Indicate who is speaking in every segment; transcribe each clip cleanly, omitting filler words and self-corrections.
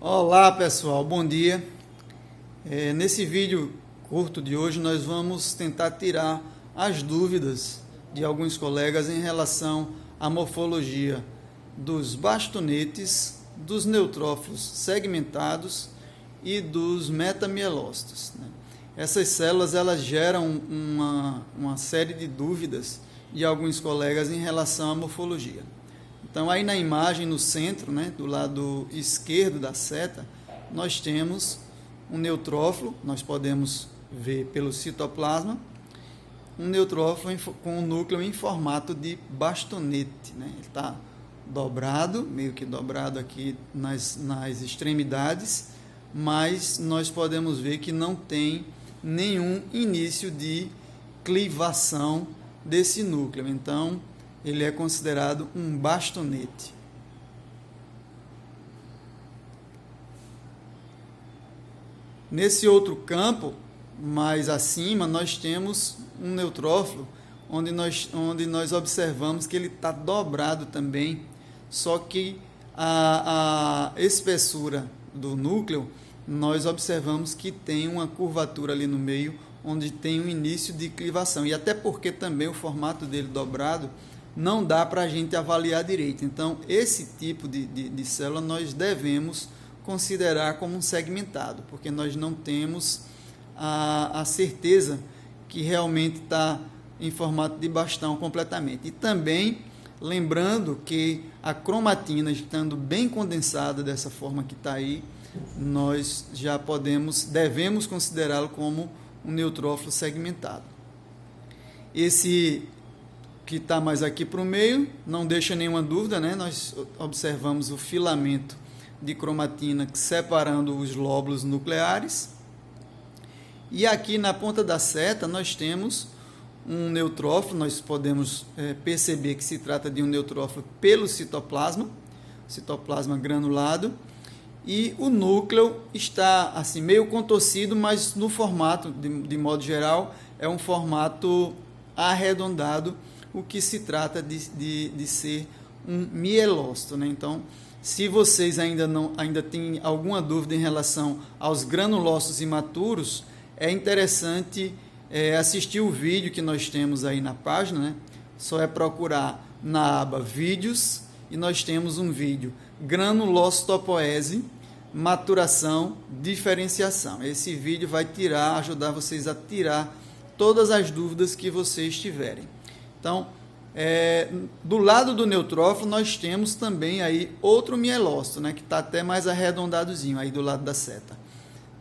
Speaker 1: Olá pessoal, bom dia. Nesse vídeo curto de hoje nós vamos tentar tirar as dúvidas de alguns colegas em relação à morfologia dos bastonetes, dos neutrófilos segmentados e dos metamielócitos, né? Essas células elas geram uma série de dúvidas de alguns colegas em relação à morfologia. Então, aí na imagem, no centro, né, do lado esquerdo da seta, nós temos um neutrófilo, nós podemos ver pelo citoplasma, um neutrófilo com um núcleo em formato de bastonete, né? Ele está dobrado, meio que dobrado aqui nas extremidades, mas nós podemos ver que não tem nenhum início de clivação desse núcleo. Então, ele é considerado um bastonete. Nesse outro campo, mais acima, nós temos um neutrófilo, onde nós observamos que ele está dobrado também, só que a espessura do núcleo, nós observamos que tem uma curvatura ali no meio, onde tem um início de clivação. E até porque também o formato dele dobrado, não dá para a gente avaliar direito. Então, esse tipo de célula nós devemos considerar como um segmentado, porque nós não temos a certeza que realmente está em formato de bastão completamente. E também, lembrando que a cromatina, estando bem condensada dessa forma que está aí, nós já devemos considerá-lo como um neutrófilo segmentado. Esse que está mais aqui para o meio, não deixa nenhuma dúvida, né? Nós observamos o filamento de cromatina separando os lóbulos nucleares. E aqui na ponta da seta nós temos um neutrófilo, nós podemos perceber que se trata de um neutrófilo pelo citoplasma granulado, e o núcleo está assim meio contorcido, mas no formato, de modo geral, é um formato arredondado, o que se trata de ser um mielócito, né? Então, se vocês ainda têm alguma dúvida em relação aos granulócitos imaturos, é interessante assistir o vídeo que nós temos aí na página, né? Só é procurar na aba Vídeos e nós temos um vídeo granulocitopoese, maturação, diferenciação. Esse vídeo vai ajudar vocês a tirar todas as dúvidas que vocês tiverem. Então, do lado do neutrófilo, nós temos também aí outro mielócito, né, que está até mais arredondadozinho aí do lado da seta.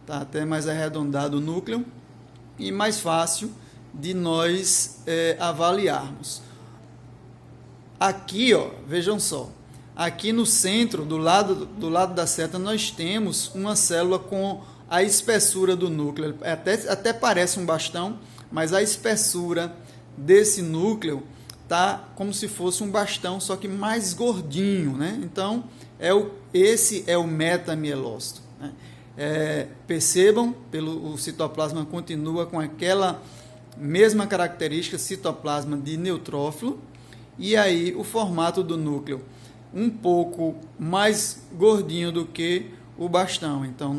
Speaker 1: Está até mais arredondado o núcleo e mais fácil de nós avaliarmos. Aqui, ó, vejam só, aqui no centro, do lado da seta, nós temos uma célula com a espessura do núcleo. Até parece um bastão, mas a espessura desse núcleo tá como se fosse um bastão, só que mais gordinho, né? Então, esse é o metamielócito, né? Percebam, o citoplasma continua com aquela mesma característica, citoplasma de neutrófilo, e aí o formato do núcleo um pouco mais gordinho do que o bastão. Então,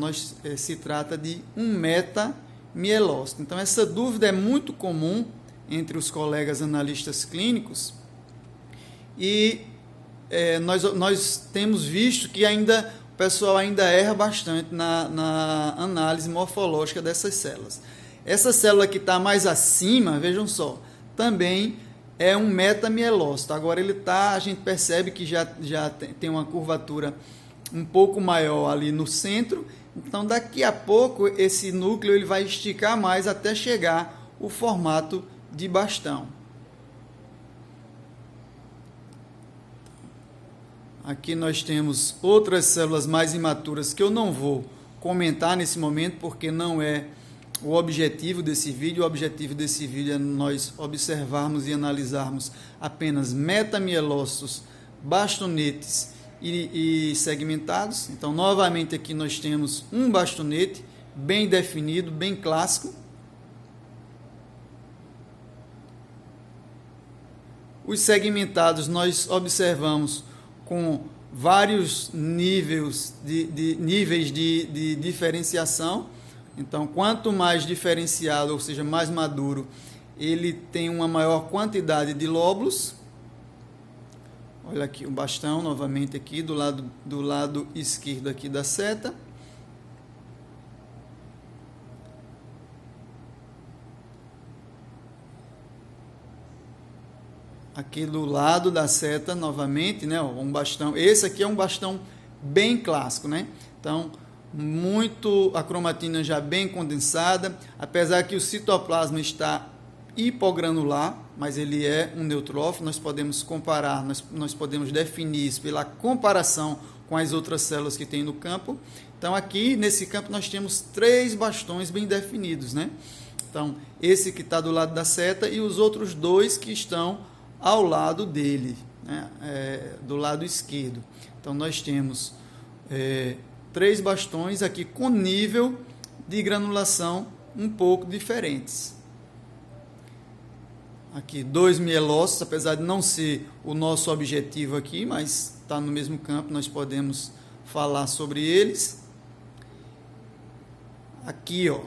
Speaker 1: se trata de um metamielócito. Então, essa dúvida é muito comum entre os colegas analistas clínicos e nós temos visto que o pessoal ainda erra bastante na análise morfológica dessas células. Essa célula que está mais acima, vejam só, também é um metamielócito. Agora a gente percebe que já tem uma curvatura um pouco maior ali no centro. Então, daqui a pouco, esse núcleo ele vai esticar mais até chegar o formato de bastão. Aqui nós temos outras células mais imaturas que eu não vou comentar nesse momento, porque não é o objetivo desse vídeo. O objetivo desse vídeo é nós observarmos e analisarmos apenas metamielócitos, bastonetes e segmentados. Então, novamente aqui nós temos um bastonete bem definido, bem clássico. Os segmentados nós observamos com vários níveis de diferenciação. Então, quanto mais diferenciado, ou seja, mais maduro, ele tem uma maior quantidade de lóbulos. Olha aqui o bastão, novamente aqui do lado esquerdo aqui da seta. Aqui do lado da seta, novamente, né, um bastão. Esse aqui é um bastão bem clássico, né? Então, a cromatina já bem condensada, apesar que o citoplasma está hipogranular, mas ele é um neutrófilo. Nós podemos comparar, nós podemos definir isso pela comparação com as outras células que tem no campo. Então, aqui nesse campo nós temos 3 bastões bem definidos, né? Então, esse que está do lado da seta e os outros 2 que estão ao lado dele, né? Do lado esquerdo. Então, nós temos 3 bastões aqui com nível de granulação um pouco diferentes. Aqui 2 mielócitos, apesar de não ser o nosso objetivo aqui, mas está no mesmo campo, nós podemos falar sobre eles. Aqui, ó,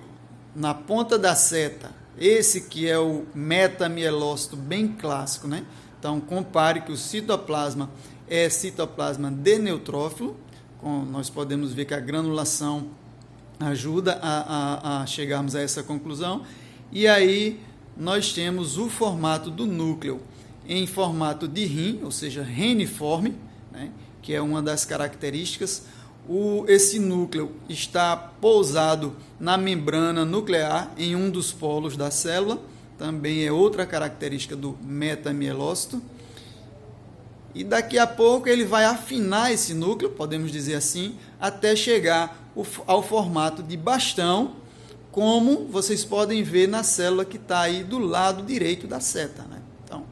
Speaker 1: na ponta da seta, esse que é o metamielócito bem clássico, né? Então, compare que o citoplasma é citoplasma de neutrófilo. Nós podemos ver que a granulação ajuda a chegarmos a essa conclusão. E aí, nós temos o formato do núcleo em formato de rim, ou seja, reniforme, né? Que é uma das características. Esse núcleo está pousado na membrana nuclear em um dos polos da célula, também é outra característica do metamielócito. E daqui a pouco ele vai afinar esse núcleo, podemos dizer assim, até chegar ao formato de bastão, como vocês podem ver na célula que está aí do lado direito da seta, né? Então,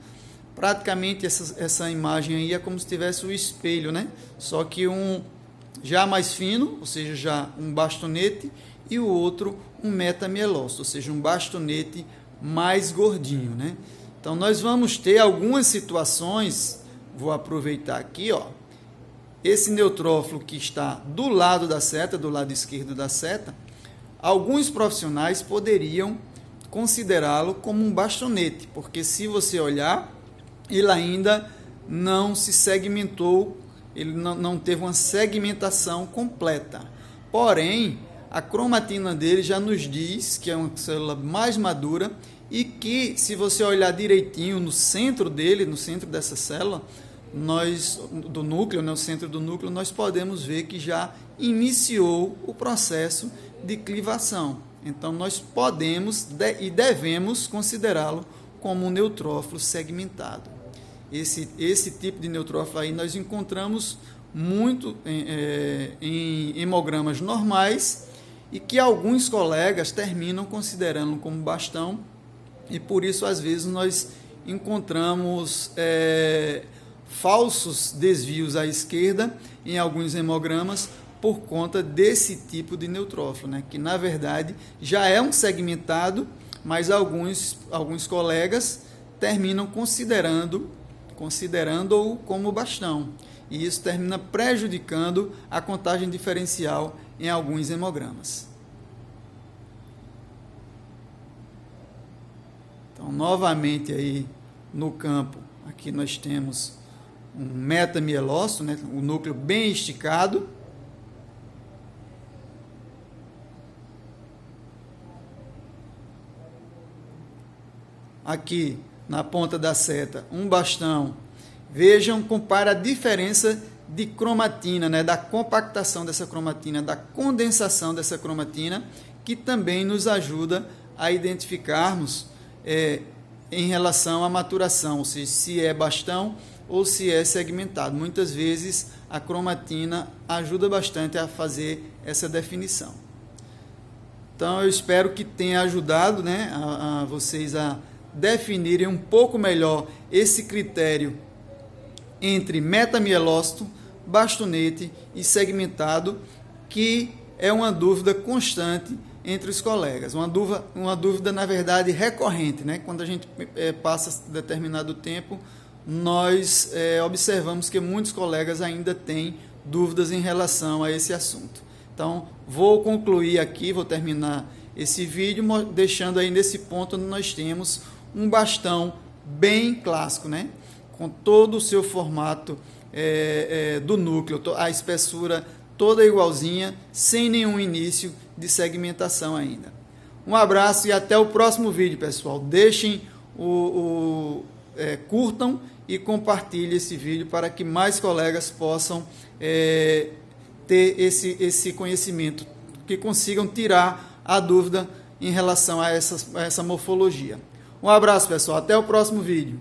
Speaker 1: praticamente essa imagem aí é como se tivesse o espelho, né? Só que já mais fino, ou seja, já um bastonete, e o outro um metamielócito, ou seja, um bastonete mais gordinho, né? Então, nós vamos ter algumas situações, vou aproveitar aqui, ó, esse neutrófilo que está do lado da seta, do lado esquerdo da seta, alguns profissionais poderiam considerá-lo como um bastonete, porque se você olhar, ele ainda não se segmentou, ele não teve uma segmentação completa. Porém, a cromatina dele já nos diz que é uma célula mais madura e que, se você olhar direitinho no centro dele, no centro dessa célula, do núcleo, no centro do núcleo, nós podemos ver que já iniciou o processo de clivação. Então, nós podemos e devemos considerá-lo como um neutrófilo segmentado. Esse tipo de neutrófilo aí nós encontramos muito em hemogramas normais e que alguns colegas terminam considerando como bastão, e por isso às vezes nós encontramos falsos desvios à esquerda em alguns hemogramas por conta desse tipo de neutrófilo, né? Que na verdade já é um segmentado, mas alguns colegas terminam considerando-o como bastão, e isso termina prejudicando a contagem diferencial em alguns hemogramas. Então, novamente aí no campo, aqui nós temos um metamielócito, né? O núcleo bem esticado. Aqui na ponta da seta, um bastão. Vejam, compara a diferença de cromatina, né? Da compactação dessa cromatina, da condensação dessa cromatina, que também nos ajuda a identificarmos em relação à maturação, ou seja, se é bastão ou se é segmentado. Muitas vezes a cromatina ajuda bastante a fazer essa definição. Então eu espero que tenha ajudado, né, a vocês a definirem um pouco melhor esse critério entre metamielócito, bastonete e segmentado, que é uma dúvida constante entre os colegas, uma dúvida na verdade recorrente, né? Quando a gente passa determinado tempo, nós observamos que muitos colegas ainda têm dúvidas em relação a esse assunto. Então, vou concluir aqui, vou terminar esse vídeo deixando aí nesse ponto onde nós temos um bastão bem clássico, né? Com todo o seu formato do núcleo, a espessura toda igualzinha, sem nenhum início de segmentação ainda. Um abraço e até o próximo vídeo, pessoal. Deixem curtam e compartilhem esse vídeo para que mais colegas possam ter esse conhecimento, que consigam tirar a dúvida em relação a essa morfologia. Um abraço, pessoal. Até o próximo vídeo.